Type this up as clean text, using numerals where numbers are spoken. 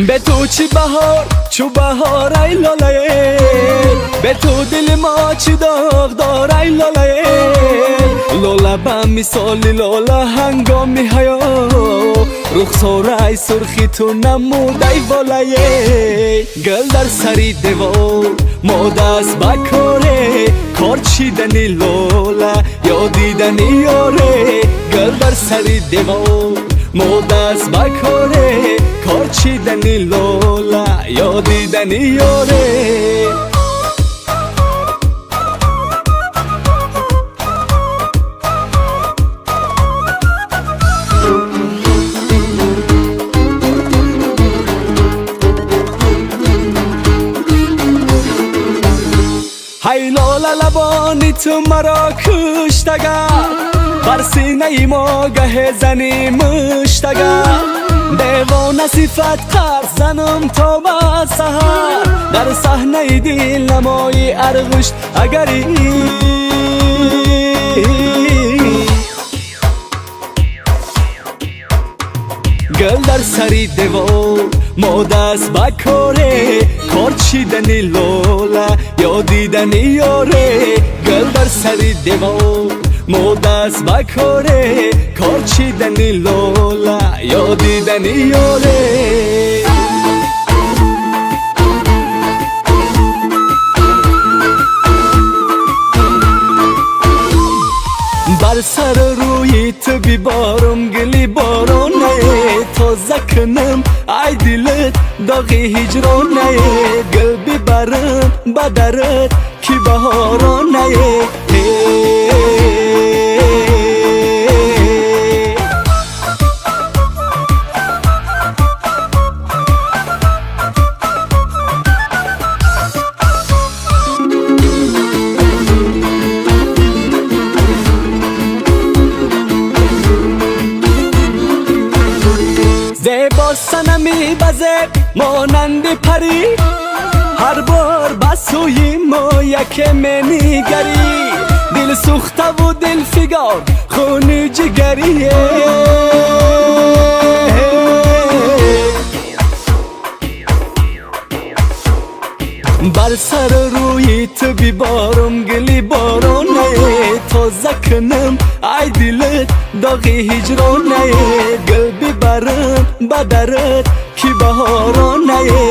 به تو چی بهار چو بهار ای لاله، به تو دل ما چی داغ دار ای لاله. لاله به مثال لاله هنگامی حیا، رخسار ای سرخی تو نمود ای بالایه. گل در سری دیوار ما دست بکاره، کار چیدنی لاله یا دیدنی یاره. گل در سری دیوار ما دست بکاره، کار چیدنی لاله یا دیدنی یاره. های لاله لبانی تو مرا کشتگر، بر سینه ما گه زنی مشتگر. دیوانه صفت قرض زنم تا به سحر، در صحنه دل نمای ارغشت اگری. گل در سری دیوار ما دست بکاره، کار چیدنی لاله یا دیدنی یاره. گل در سری دیوار ما دست بکاره، کار چیدنی لاله یا دیدنی یاره. بر سر روی تو بیبارم گلی بارانه، تازه کنم ای دلت داغی هجرانه. گل بیبرم بدرت کی بهارانه. زیبا سنمی بزه مانند پری، هر بار بسوی ما یک منیگری. دل سوخته و دل فگار خون جگریه، بر سر روی تو بیبارم گلی بارانه. تازه کنم ای دلت داغی هجرانه. گل بیبرم بدرت کی بهارانه.